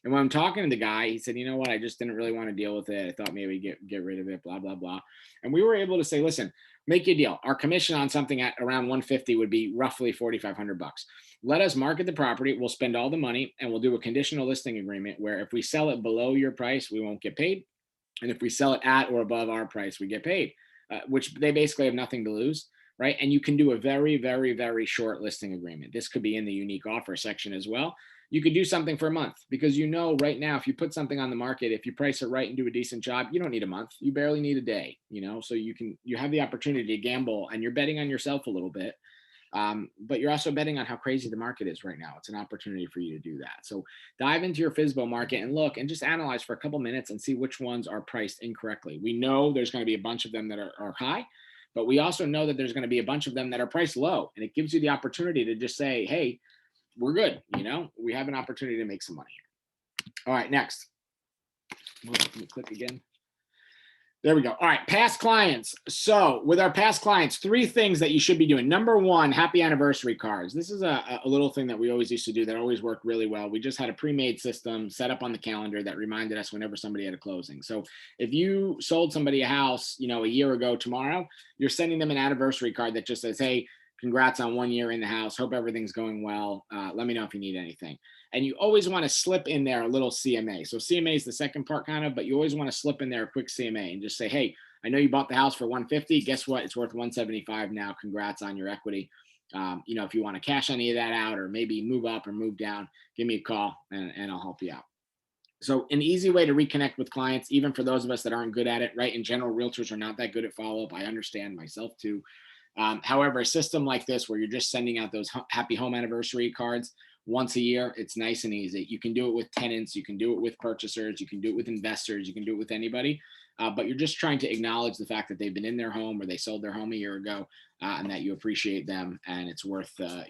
And when I'm talking to the guy, he said, you know what? I just didn't really want to deal with it. I thought maybe get rid of it, blah, blah, blah. And we were able to say, listen, make you a deal. Our commission on something at around 150 would be roughly 4,500 bucks. Let us market the property. We'll spend all the money and we'll do a conditional listing agreement where if we sell it below your price, we won't get paid. And if we sell it at or above our price, we get paid. Which they basically have nothing to lose, right? And you can do a very, very, very short listing agreement. This could be in the unique offer section as well. You could do something for a month because right now, if you put something on the market, if you price it right and do a decent job, you don't need a month. You barely need a day, so you have the opportunity to gamble and you're betting on yourself a little bit. But you're also betting on how crazy the market is right now. It's an opportunity for you to do that. So dive into your FSBO market and look and just analyze for a couple minutes and see which ones are priced incorrectly. We know there's going to be a bunch of them that are high, but we also know that there's going to be a bunch of them that are priced low. And it gives you the opportunity to just say, hey, we're good. We have an opportunity to make some money here. All right, next. Let me click again. There we go. All right, past clients. So with our past clients, 3 things that you should be doing. Number 1, happy anniversary cards. This is a little thing that we always used to do that always worked really well. We just had a pre-made system set up on the calendar that reminded us whenever somebody had a closing. So if you sold somebody a house, a year ago tomorrow, you're sending them an anniversary card that just says, hey, congrats on 1 year in the house. Hope everything's going well. Let me know if you need anything. And you always want to slip in there a little CMA. So CMA is the second part kind of, but you always want to slip in there a quick CMA and just say, hey, I know you bought the house for 150. Guess what? It's worth 175 now. Congrats on your equity. If you want to cash any of that out or maybe move up or move down, give me a call and I'll help you out. So an easy way to reconnect with clients, even for those of us that aren't good at it, right? In general, realtors are not that good at follow-up. I understand myself too. However, a system like this where you're just sending out those happy home anniversary cards once a year. It's nice and easy. You can do it with tenants, you can do it with purchasers, you can do it with investors, you can do it with anybody. But you're just trying to acknowledge the fact that they've been in their home or they sold their home a year ago, and that you appreciate them, and it's worth the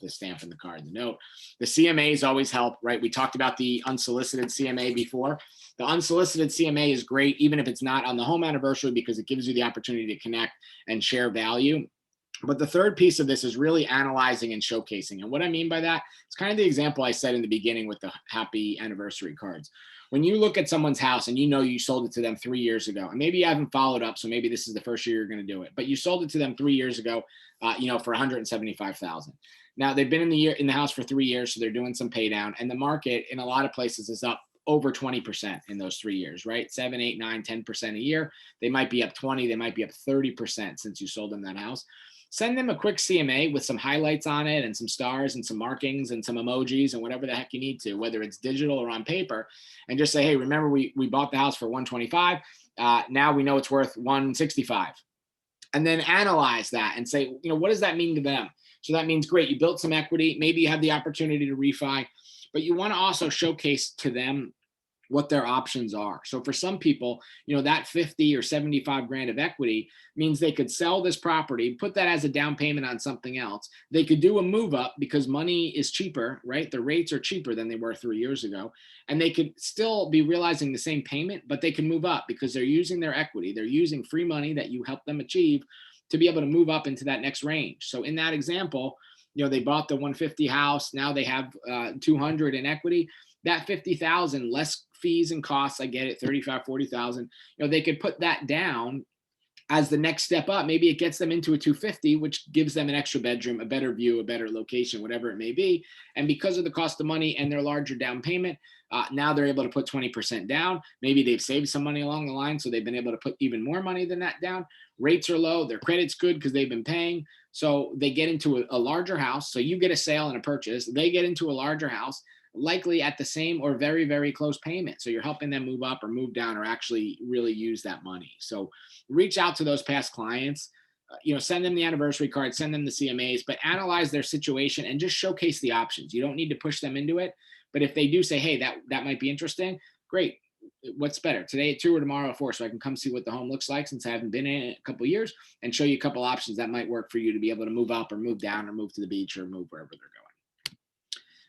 stamp and the card and the note. The CMAs always help, right? We talked about the unsolicited CMA before. The unsolicited CMA is great, even if it's not on the home anniversary, because it gives you the opportunity to connect and share value. But the third piece of this is really analyzing and showcasing. And what I mean by that, it's kind of the example I said in the beginning with the happy anniversary cards. When you look at someone's house and you sold it to them 3 years ago, and maybe you haven't followed up, so maybe this is the first year you're going to do it, but you sold it to them 3 years ago, for 175,000. Now they've been in the house for 3 years, so they're doing some pay down, and the market in a lot of places is up over 20% in those 3 years, right? 7, 8, 9, 10% a year. They might be up 20, they might be up 30% since you sold them that house. Send them a quick CMA with some highlights on it and some stars and some markings and some emojis and whatever the heck you need to, whether it's digital or on paper, and just say, hey, remember we bought the house for 125. Now we know it's worth 165. And then analyze that and say, what does that mean to them? So that means, great, you built some equity. Maybe you have the opportunity to refi, but you want to also showcase to them what their options are. So for some people, that 50 or 75 grand of equity means they could sell this property, put that as a down payment on something else. They could do a move up because money is cheaper, right? The rates are cheaper than they were 3 years ago. And they could still be realizing the same payment, but they can move up because they're using their equity. They're using free money that you help them achieve to be able to move up into that next range. So in that example, they bought the 150 house. Now they have 200 in equity. That 50,000 less fees and costs, I get it, 35, 40,000, they could put that down as the next step up. Maybe it gets them into a 250, which gives them an extra bedroom, a better view, a better location, whatever it may be. And because of the cost of money and their larger down payment, now they're able to put 20% down. Maybe they've saved some money along the line, so they've been able to put even more money than that down. Rates are low, their credit's good because they've been paying. So they get into a larger house. So you get a sale and a purchase. They get into a larger house, likely at the same or very, very close payment. So you're helping them move up or move down or actually really use that money. So reach out to those past clients, send them the anniversary card, send them the CMAs, but analyze their situation and just showcase the options. You don't need to push them into it. But if they do say, hey, that might be interesting, great. What's better, today at 2 or tomorrow at 4, so I can come see what the home looks like since I haven't been in it a couple of years, and show you a couple options that might work for you to be able to move up or move down or move to the beach or move wherever they're going.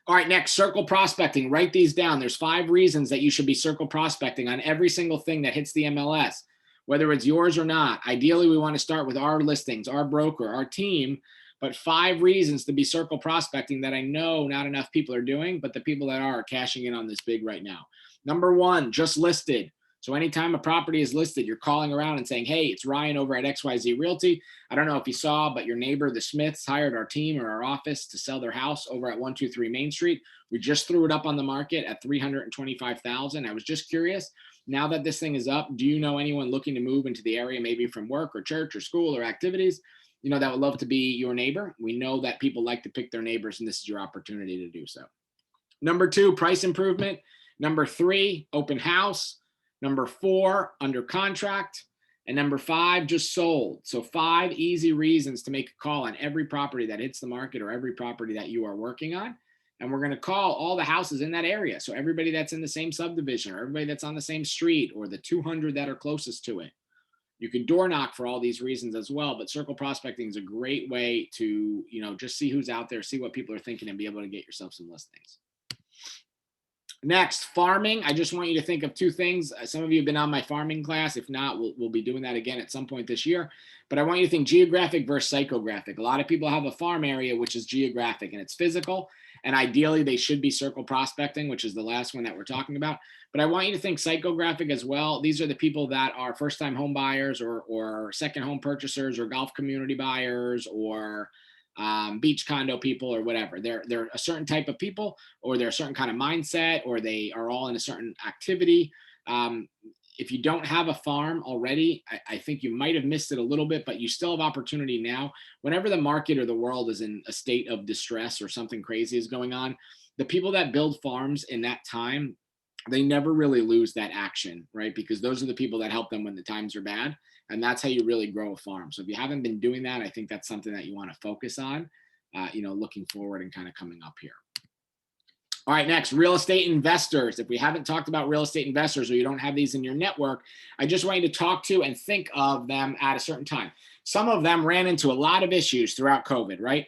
All right, next, circle prospecting. Write these down. There's 5 reasons that you should be circle prospecting on every single thing that hits the MLS, whether it's yours or not. Ideally, we want to start with our listings, our broker, our team, but 5 reasons to be circle prospecting that I know not enough people are doing, but the people that are cashing in on this big right now. Number 1, just listed. So anytime a property is listed, you're calling around and saying, hey, it's Ryan over at XYZ Realty. I don't know if you saw, but your neighbor, the Smiths, hired our team or our office to sell their house over at 123 Main Street. We just threw it up on the market at $325,000. I was just curious. Now that this thing is up, do you know anyone looking to move into the area, maybe from work or church or school or activities, that would love to be your neighbor? We know that people like to pick their neighbors, and this is your opportunity to do so. Number 2, price improvement. Number 3, open house. Number 4, under contract. And number 5, just sold. So 5 easy reasons to make a call on every property that hits the market or every property that you are working on. And we're going to call all the houses in that area. So everybody that's in the same subdivision or everybody that's on the same street or the 200 that are closest to it. You can door knock for all these reasons as well, but circle prospecting is a great way to, just see who's out there, see what people are thinking, and be able to get yourself some listings. Next, farming. I just want you to think of 2 things. Some of you have been on my farming class. If not, we'll be doing that again at some point this year. But I want you to think geographic versus psychographic. A lot of people have a farm area, which is geographic and it's physical. And ideally, they should be circle prospecting, which is the last one that we're talking about. But I want you to think psychographic as well. These are the people that are first-time home buyers or second home purchasers or golf community buyers or beach condo people or whatever. They're a certain type of people, or they're a certain kind of mindset, or they are all in a certain activity. If you don't have a farm already, I think you might have missed it a little bit, but you still have opportunity now. Whenever the market or the world is in a state of distress or something crazy is going on, the people that build farms in that time, they never really lose that action, right? Because those are the people that help them when the times are bad. And that's how you really grow a farm. So if you haven't been doing that, I think that's something that you want to focus on, looking forward and kind of coming up here. All right, next, real estate investors. If we haven't talked about real estate investors or you don't have these in your network, I just want you to talk to and think of them at a certain time. Some of them ran into a lot of issues throughout COVID, right?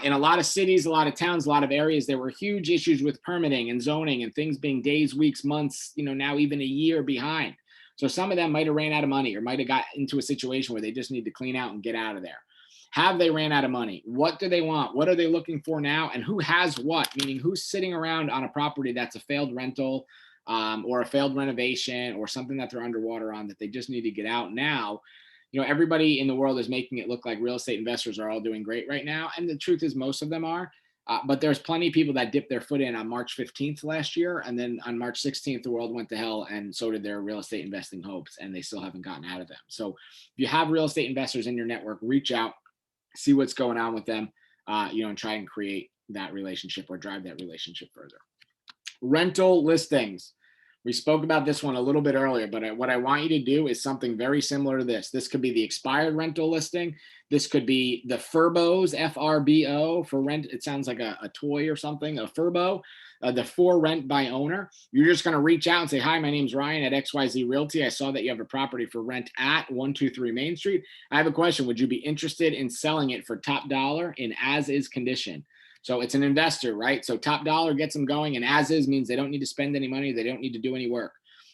In a lot of cities, a lot of towns, a lot of areas, there were huge issues with permitting and zoning and things being days, weeks, months, now even a year behind. So some of them might have ran out of money or might have got into a situation where they just need to clean out and get out of there. Have they ran out of money? What do they want? What are they looking for now? And who has what? Meaning who's sitting around on a property that's a failed rental or a failed renovation or something that they're underwater on that they just need to get out now. Everybody in the world is making it look like real estate investors are all doing great right now. And the truth is most of them are. But there's plenty of people that dipped their foot in on March 15th last year. And then on March 16th, the world went to hell and so did their real estate investing hopes. And they still haven't gotten out of them. So if you have real estate investors in your network, reach out, see what's going on with them, and try and create that relationship or drive that relationship further. Rental listings. We spoke about this one a little bit earlier, but what I want you to do is something very similar to this. This could be the expired rental listing. This could be the Furbos, F-R-B-O, for rent. It sounds like a toy or something, a Furbo, the for rent by owner. You're just going to reach out and say, hi, my name's Ryan at XYZ Realty. I saw that you have a property for rent at 123 Main Street. I have a question. Would you be interested in selling it for top dollar in as is condition? So it's an investor, right? So top dollar gets them going, and as is means they don't need to spend any money. They don't need to do any work.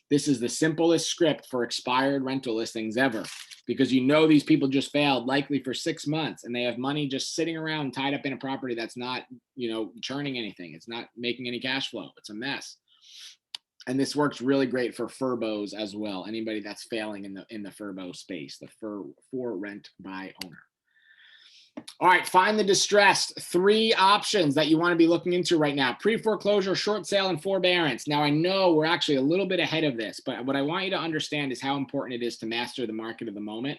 This is the simplest script for expired rental listings ever, because these people just failed likely for 6 months and they have money just sitting around tied up in a property that's not, churning anything. It's not making any cash flow. It's a mess. And this works really great for Furbos as well. Anybody that's failing in the Furbo space, the for rent by owner. All right, find the distressed. 3 options that you want to be looking into right now: pre-foreclosure, short sale, and forbearance. Now, I know we're actually a little bit ahead of this, but what I want you to understand is how important it is to master the market of the moment.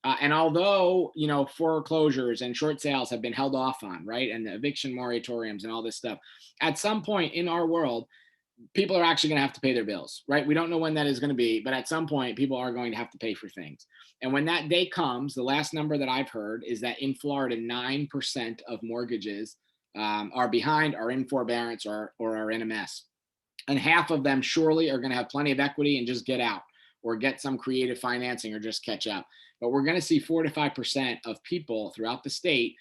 And although, foreclosures and short sales have been held off on, right, and the eviction moratoriums and all this stuff, at some point in our world, people are actually going to have to pay their bills, right? We don't know when that is going to be, but at some point, people are going to have to pay for things. And when that day comes, the last number that I've heard is that in Florida, 9% of mortgages are behind, are in forbearance, or are in a mess. And half of them surely are going to have plenty of equity and just get out or get some creative financing or just catch up. But we're going to see 4 to 5% of people throughout the state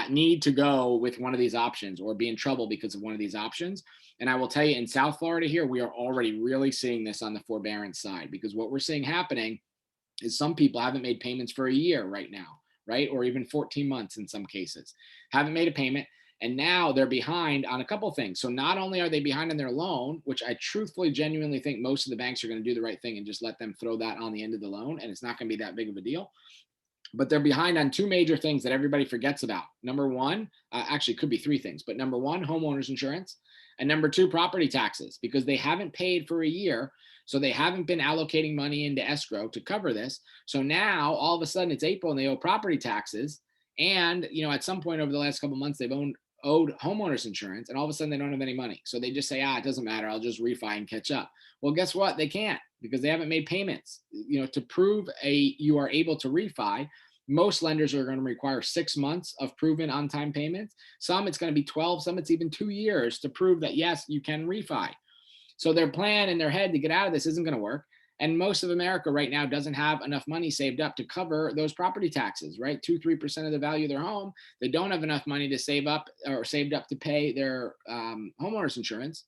need to go with one of these options or be in trouble because of one of these options. And I will tell you, in South Florida here, we are already really seeing this on the forbearance side, because what we're seeing happening is some people haven't made payments for a year right now, right? Or even 14 months in some cases, haven't made a payment. And now they're behind on a couple of things. So not only are they behind on their loan, which I truthfully, genuinely think most of the banks are going to do the right thing and just let them throw that on the end of the loan, and it's not going to be that big of a deal. But they're behind on 2 major things that everybody forgets about. Number one, actually could be 3 things, but number one, homeowners insurance, and number 2, property taxes, because they haven't paid for a year. So they haven't been allocating money into escrow to cover this. So now all of a sudden it's April and they owe property taxes. And, at some point over the last couple of months, they've owed homeowners insurance, and all of a sudden they don't have any money. So they just say, it doesn't matter. I'll just refi and catch up. Well, guess what? They can't, because they haven't made payments. To prove you are able to refi, most lenders are going to require 6 months of proven on-time payments. Some it's going to be 12, some it's even 2 years to prove that, yes, you can refi. So their plan in their head to get out of this isn't going to work. And most of America right now doesn't have enough money saved up to cover those property taxes, right? 2-3% of the value of their home. They don't have enough money to save up or saved up to pay their homeowners insurance.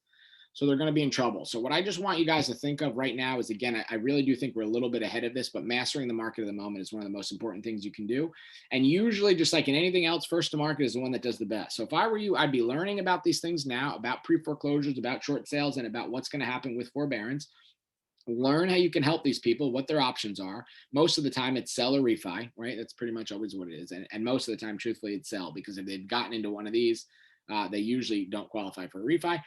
So they're going to be in trouble. So what I just want you guys to think of right now is, again, I really do think we're a little bit ahead of this, but mastering the market of the moment is one of the most important things you can do. And usually, just like in anything else, first to market is the one that does the best. So if I were you, I'd be learning about these things now, about pre-foreclosures, about short sales, and about what's going to happen with forbearance. Learn how you can help these people, what their options are. Most of the time it's sell or refi, right? That's pretty much always what it is. And most of the time, truthfully, it's sell, because if they've gotten into one of these, they usually don't qualify for a refi.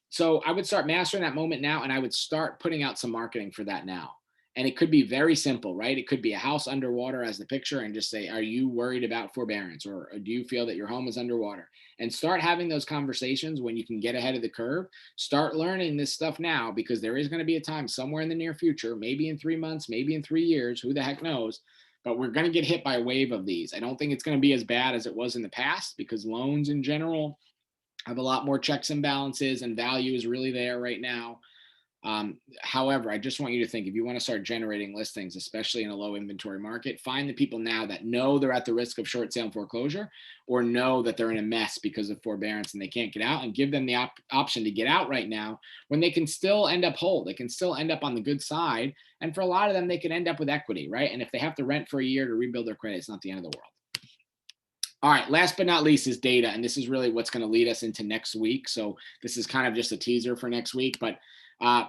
So I would start mastering that moment now, and I would start putting out some marketing for that now. And it could be very simple, right? It could be a house underwater as the picture, and just say, are you worried about forbearance, or do you feel that your home is underwater? And start having those conversations when you can get ahead of the curve. Start learning this stuff now, because there is going to be a time somewhere in the near future, maybe in 3 months, maybe in 3 years, who the heck knows, but we're going to get hit by a wave of these. I don't think it's going to be as bad as it was in the past, because loans in general have a lot more checks and balances, and value is really there right now. However, I just want you to think, if you want to start generating listings, especially in a low inventory market, find the people now that know they're at the risk of short sale and foreclosure, or know that they're in a mess because of forbearance and they can't get out, and give them the option to get out right now when they can still end up whole. They can still end up on the good side. And for a lot of them, they can end up with equity, right? And if they have to rent for a year to rebuild their credit, it's not the end of the world. All right, last but not least is data. And this is really what's going to lead us into next week. So this is kind of just a teaser for next week, but uh,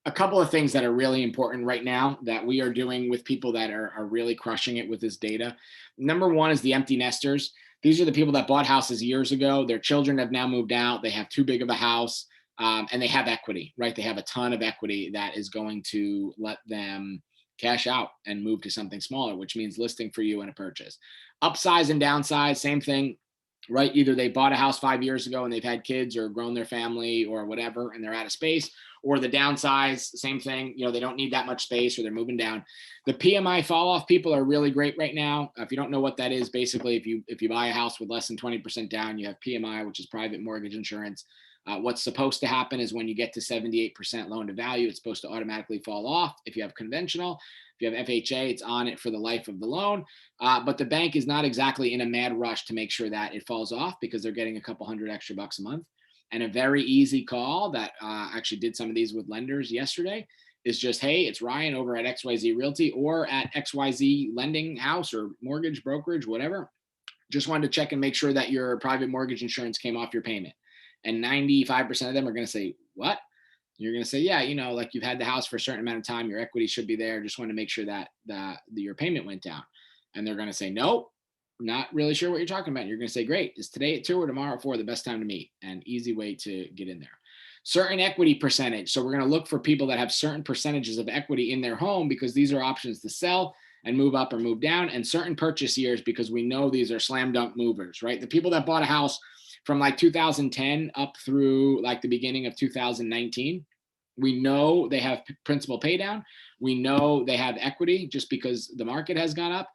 a couple of things that are really important right now that we are doing with people that are really crushing it with this data. Number one is the empty nesters. These are the people that bought houses years ago. Their children have now moved out. They have too big of a house, and they have equity, right? They have a ton of equity that is going to let them cash out and move to something smaller, which means listing for you and a purchase. Upsize and downsize, same thing, right? Either they bought a house 5 years ago and they've had kids or grown their family or whatever, and they're out of space, or the downsize, same thing. They don't need that much space, or they're moving down. The PMI fall off people are really great right now. If you don't know what that is, basically, if you buy a house with less than 20% down, you have PMI, which is private mortgage insurance. What's supposed to happen is when you get to 78% loan to value, it's supposed to automatically fall off. If you have conventional, if you have FHA, it's on it for the life of the loan. But the bank is not exactly in a mad rush to make sure that it falls off, because they're getting a couple $100 extra a month. And a very easy call that actually did some of these with lenders yesterday is just, hey, it's Ryan over at XYZ Realty or at XYZ Lending House or mortgage brokerage, whatever. Just wanted to check and make sure that your private mortgage insurance came off your payment. And 95% of them are going to say, what? You're going to say, yeah, like you've had the house for a certain amount of time. Your equity should be there. Just want to make sure that your payment went down. And they're going to say, nope, not really sure what you're talking about. And you're going to say, great. Is today at 2 or tomorrow at 4 the best time to meet? And easy way to get in there. Certain equity percentage. So we're going to look for people that have certain percentages of equity in their home, because these are options to sell and move up or move down, and certain purchase years, because we know these are slam dunk movers, right? The people that bought a house from like 2010 up through like the beginning of 2019, we know they have principal pay down. We know they have equity just because the market has gone up.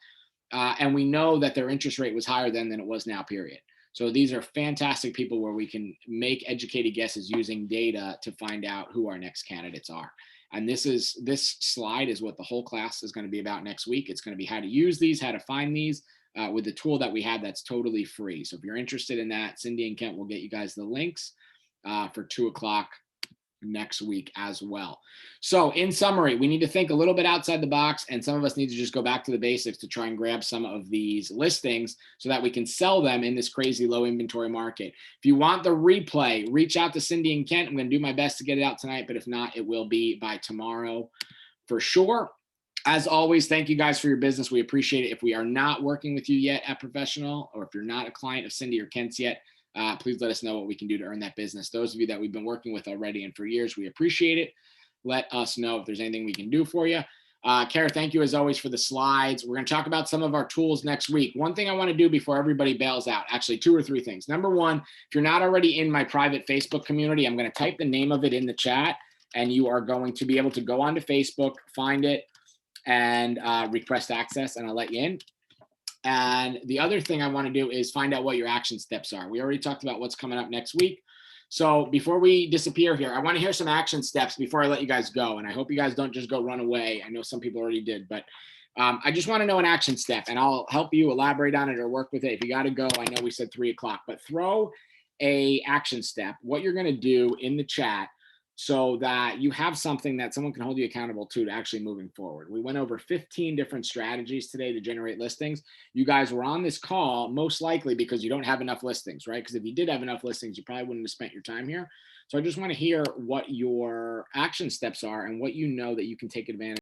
And we know that their interest rate was higher then than it was now, period. So these are fantastic people where we can make educated guesses using data to find out who our next candidates are. And this slide is what the whole class is going to be about next week. It's going to be how to use these, how to find these with the tool that we have that's totally free. So if you're interested in that, Cindy and Kent will get you guys the links for 2 o'clock next week as well. So in summary, we need to think a little bit outside the box, and some of us need to just go back to the basics to try and grab some of these listings so that we can sell them in this crazy low inventory market. If you want the replay, reach out to Cindy and Kent. I'm going to do my best to get it out tonight, but if not, it will be by tomorrow for sure. As always, thank you guys for your business. We appreciate it. If we are not working with you yet at Professional, or if you're not a client of Cindy or Kent's yet, please let us know what we can do to earn that business. Those of you that we've been working with already and for years, we appreciate it. Let us know if there's anything we can do for you. Kara, thank you as always for the slides. We're going to talk about some of our tools next week. One thing I want to do before everybody bails out, actually 2 or 3 things. Number one, if you're not already in my private Facebook community, I'm going to type the name of it in the chat, and you are going to be able to go onto Facebook, find it, and request access, and I'll let you in. And the other thing I want to do is find out what your action steps are. We already talked about what's coming up next week. So before we disappear here, I want to hear some action steps before I let you guys go. And I hope you guys don't just go run away. I know some people already did, but I just want to know an action step, and I'll help you elaborate on it or work with it. If you got to go, I know we said 3 o'clock, but throw a action step, what you're going to do in the chat, so that you have something that someone can hold you accountable to actually moving forward. We went over 15 different strategies today to generate listings. You guys were on this call most likely because you don't have enough listings, right? Because if you did have enough listings, you probably wouldn't have spent your time here. So I just want to hear what your action steps are and what you know that you can take advantage